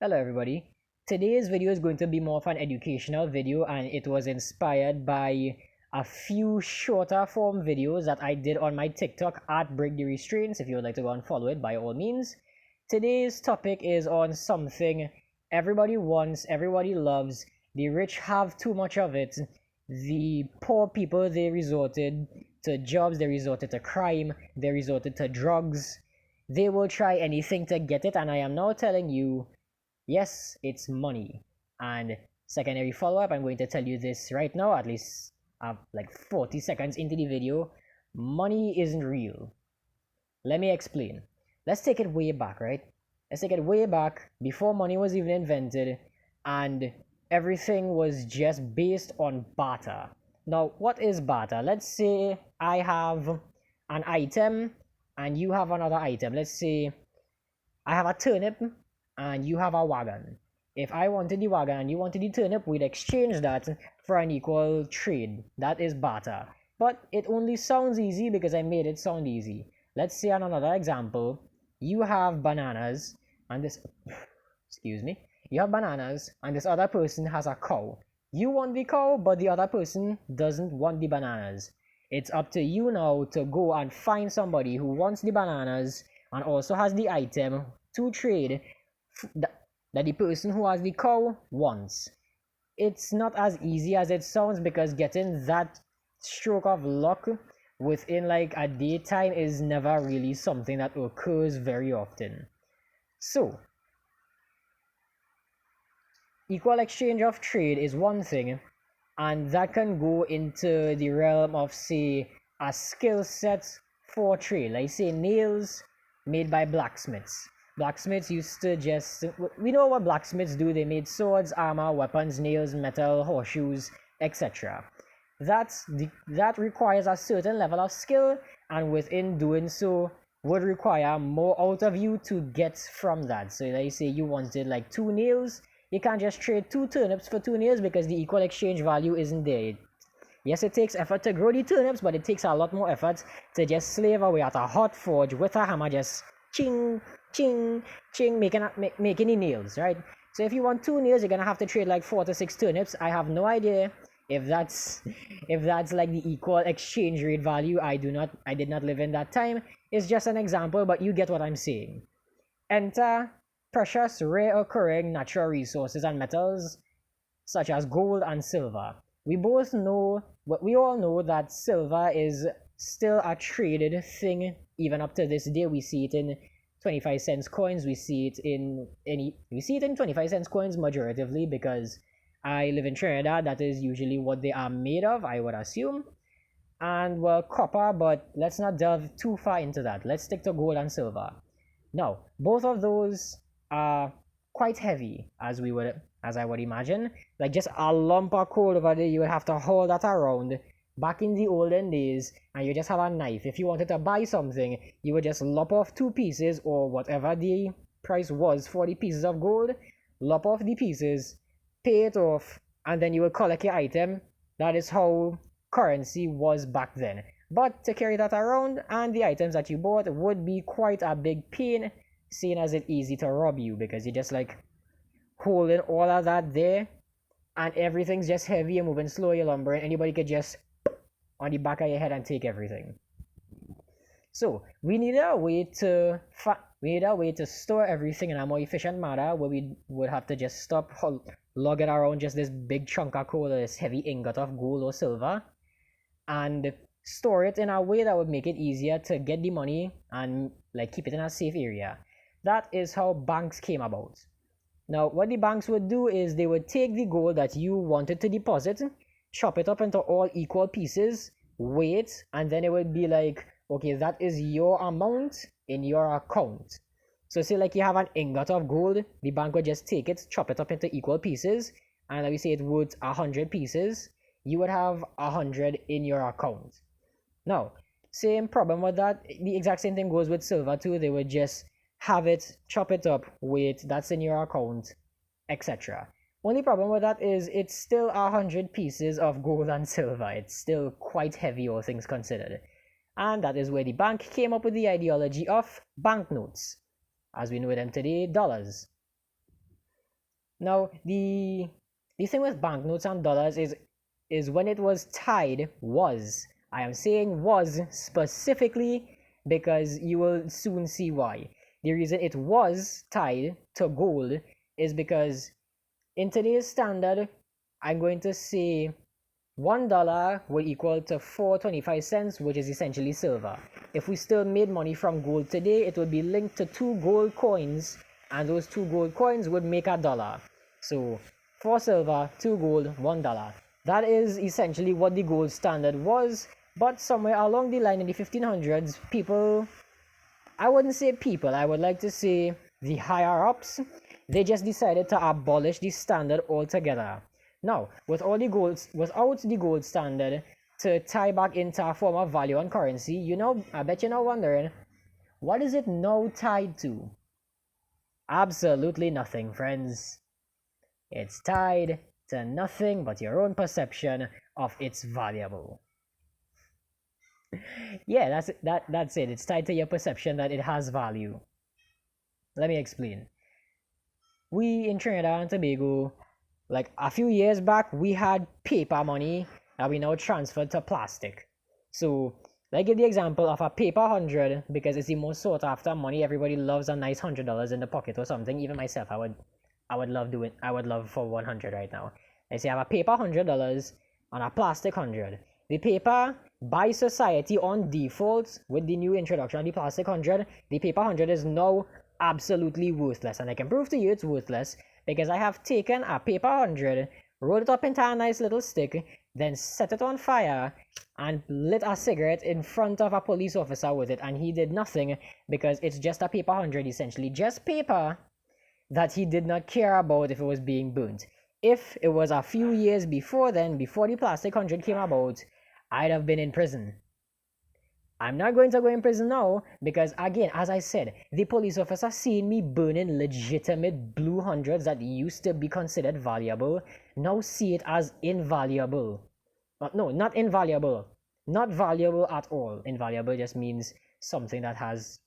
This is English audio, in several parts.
Hello everybody. Today's video is going to be more of an educational video, and it was inspired by a few shorter form videos that I did on my TikTok at Break the Restraints. If you would like to go and follow it, by all means. Today's topic is on something everybody wants, everybody loves. The rich have too much of it. The poor people, they resorted to jobs, they resorted to crime, they resorted to drugs. They will try anything to get it, and I am now telling you, yes, it's money. And secondary follow-up, I'm going to tell you this right now, at least like 40 seconds into the video. Money isn't real. Let me explain. Let's take it way back, right? Let's take it way back before money was even invented, and everything was just based on barter. Now, what is barter? Let's say I have an item and you have another item. Let's say I have a turnip and you have a wagon. If I wanted the wagon and you wanted the turnip, we'd exchange that for an equal trade. That is barter. But it only sounds easy because I made it sound easy. Let's say on another example, you have bananas and this excuse me, you have bananas and this other person has a cow. You want the cow, but the other person doesn't want the bananas. It's up to you now to go and find somebody who wants the bananas and also has the item to trade that the person who has the cow wants. It's not as easy as it sounds, because getting that stroke of luck within like a daytime is never really something that occurs very often. So, equal exchange of trade is one thing, and that can go into the realm of, say, a skill set for trade, like say nails made by blacksmiths. Blacksmiths used to just, we know what blacksmiths do. They made swords, armor, weapons, nails, metal, horseshoes, etc. That requires a certain level of skill, and within doing so would require more out of you to get from that. So like say you wanted like 2 nails, you can't just trade 2 turnips for 2 nails because the equal exchange value isn't there. Yes, it takes effort to grow the turnips, but it takes a lot more effort to just slave away at a hot forge with a hammer, just ching, ching, ching, making the nails, right? So if you want 2 nails, you're gonna have to trade like 4 to 6 turnips. I have no idea if that's like the equal exchange rate value. I did not live in that time. It's just an example, but you get what I'm saying. Enter precious, rare occurring natural resources and metals such as gold and silver. We all know that silver is still a traded thing even up to this day. We see it in 25 cents coins. We see it in 25 cents coins majoritively, because I live in Trinidad. That is usually what they are made of, I would assume. And well, copper, but let's not delve too far into that. Let's stick to gold and silver. Now, both of those are quite heavy, as I would imagine. Like just a lump of coal over there, you would have to haul that around. Back in the olden days, and you just have a knife. If you wanted to buy something, you would just lop off 2 pieces, or whatever the price was for the pieces of gold, lop off the pieces, pay it off, and then you would collect your item. That is how currency was back then. But to carry that around and the items that you bought would be quite a big pain, seeing as it's easy to rob you, because you're just like holding all of that there, and everything's just heavy and moving slow. You're lumbering. Anybody could just on the back of your head and take everything. So we need a way to store everything in a more efficient manner, where we would have to just stop lugging around just this big chunk of coal or this heavy ingot of gold or silver, and store it in a way that would make it easier to get the money and like keep it in a safe area. That is how banks came about. Now, what the banks would do is they would take the gold that you wanted to deposit, chop it up into all equal pieces, weigh it, and then it would be like, okay, that is your amount in your account. So say like you have an ingot of gold, the bank would just take it, chop it up into equal pieces, and let me say it worth 100 pieces. You would have 100 in your account. Now, same problem with that. The exact same thing goes with silver too. They would just have it, chop it up, wait, that's in your account, etc. Only problem with that is it's still 100 pieces of gold and silver. It's still quite heavy, all things considered. And that is where the bank came up with the ideology of banknotes, as we know them today, dollars. Now, the thing with banknotes and dollars is when it was tied was. I am saying was specifically because you will soon see why. The reason it was tied to gold is because in today's standard, I'm going to say $1 will equal to 4.25 cents, which is essentially silver. If we still made money from gold today, it would be linked to 2 gold coins, and those 2 gold coins would make $1. So 4 silver, 2 gold, $1. That is essentially what the gold standard was. But somewhere along the line in the 1500s, people, I wouldn't say people, I would like to say the higher ups, they just decided to abolish the standard altogether. Now, without the gold standard to tie back into a form of value and currency, I bet you're now wondering, what is it now tied to? Absolutely nothing, friends. It's tied to nothing but your own perception of its valuable. Yeah, that's it. It's tied to your perception that it has value. Let me explain. We in Trinidad and Tobago, like a few years back, we had paper money that we now transferred to plastic. So let's give the example of a paper 100 because it's the most sought after money. Everybody loves a nice $100 in the pocket or something. Even myself, I would love for 100 right now. Let's say I have a paper $100 and a plastic 100. The paper by society on default with the new introduction of the plastic 100, the paper 100 is now absolutely worthless, and I can prove to you it's worthless because I have taken a paper 100, rolled it up into a nice little stick, then set it on fire and lit a cigarette in front of a police officer with it, and he did nothing because it's just a paper 100, essentially just paper that he did not care about if it was being burnt. If it was a few years before then, before the plastic 100 came about, I'd have been in prison. I'm not going to go in prison now because, again, as I said, the police officer seen me burning legitimate blue hundreds that used to be considered valuable, now see it as invaluable. No, not invaluable. Not valuable at all. Invaluable just means something that has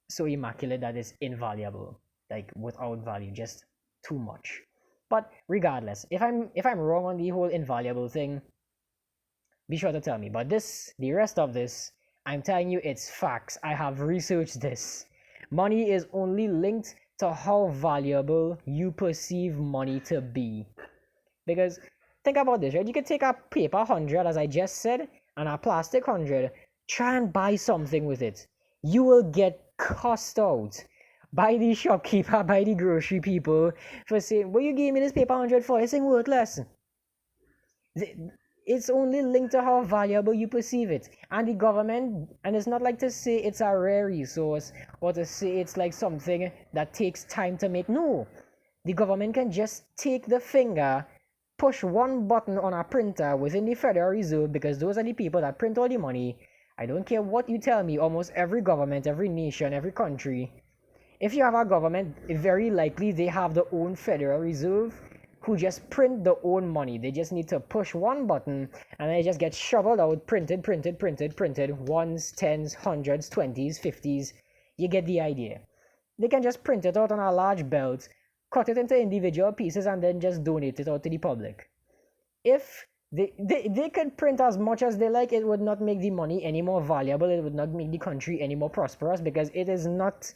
so immaculate that it's invaluable, like without value, just too much. But regardless, if I'm wrong on the whole invaluable thing, be sure to tell me. But the rest of this, I'm telling you, it's facts. I have researched this. Money is only linked to how valuable you perceive money to be. Because think about this, right? You could take a paper 100, as I just said, and a plastic 100, try and buy something with it. You will get cussed out by the shopkeeper, by the grocery people for saying, what you gave me this paper 100 for? It's worthless. It's only linked to how valuable you perceive it. And the government, and it's not like to say it's a rare resource or to say it's like something that takes time to make. No, the government can just take the finger, push one button on a printer within the Federal Reserve, because those are the people that print all the money. I don't care what you tell me, almost every government, every nation, every country, if you have a government, very likely they have their own Federal Reserve who just print their own money. They just need to push one button and it just gets shoveled out, printed, ones, tens, hundreds, 20s, 50s. You get the idea. They can just print it out on a large belt, cut it into individual pieces, and then just donate it out to the public. If they could print as much as they like, it would not make the money any more valuable. It would not make the country any more prosperous because it is not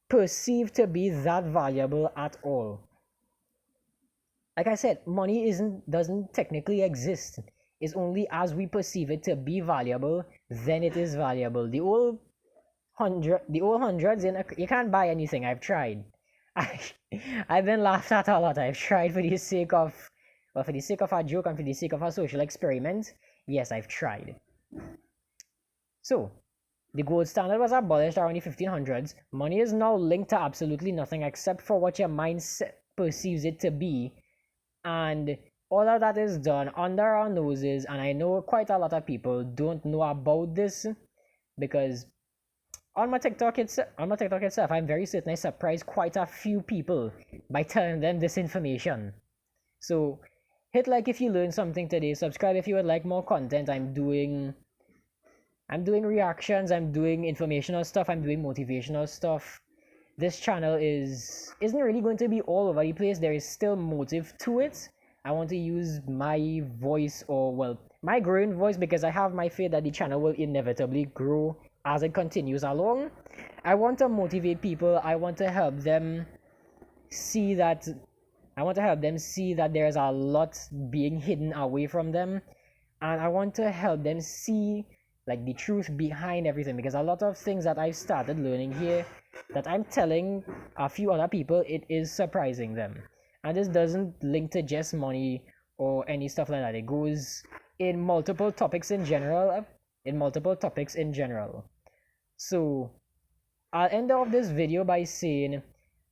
perceived to be that valuable at all. Like I said, money doesn't technically exist. It's only as we perceive it to be valuable, then it is valuable. The old hundreds, you can't buy anything. I've tried. I've been laughed at a lot. I've tried for the sake of a joke and for the sake of a social experiment. Yes, I've tried. So, the gold standard was abolished around the 1500s. Money is now linked to absolutely nothing except for what your mind perceives it to be. And all of that is done under our noses, and I know quite a lot of people don't know about this because on my TikTok itself, I'm very certain I surprised quite a few people by telling them this information. So hit like if you learned something today, subscribe if you would like more content. I'm doing reactions, I'm doing informational stuff, I'm doing motivational stuff. this channel isn't really going to be all over the place. There is still motive to it. I want to use my voice, or well, my growing voice, because I have my faith that the channel will inevitably grow as it continues along. I want to motivate people. I want to help them see that there's a lot being hidden away from them, and I want to help them see like the truth behind everything, because a lot of things that I've started learning here that I'm telling a few other people, it is surprising them. And this doesn't link to just money or any stuff like that. It goes in multiple topics in general. So I'll end off this video by saying,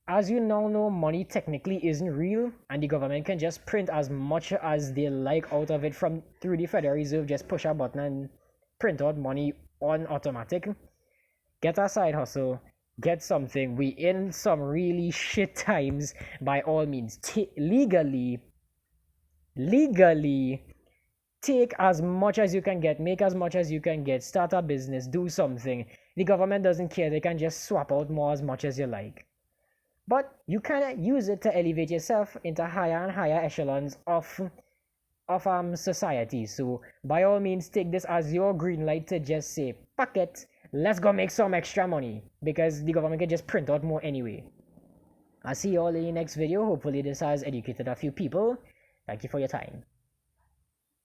as you now know, money technically isn't real, and the government can just print as much as they like out of it from through the Federal Reserve. Just push a button and print out money on automatic. Get a side hustle, get something. We in some really shit times. By all means, legally take as much as you can get, make as much as you can get, start a business, do something. The government doesn't care. They can just swap out more as much as you like. But you can use it to elevate yourself into higher and higher echelons of society. So by all means, take this as your green light to just say, fuck it, let's go make some extra money, because the government can just print out more anyway. I'll see you all in the next video. Hopefully this has educated a few people. Thank you for your time.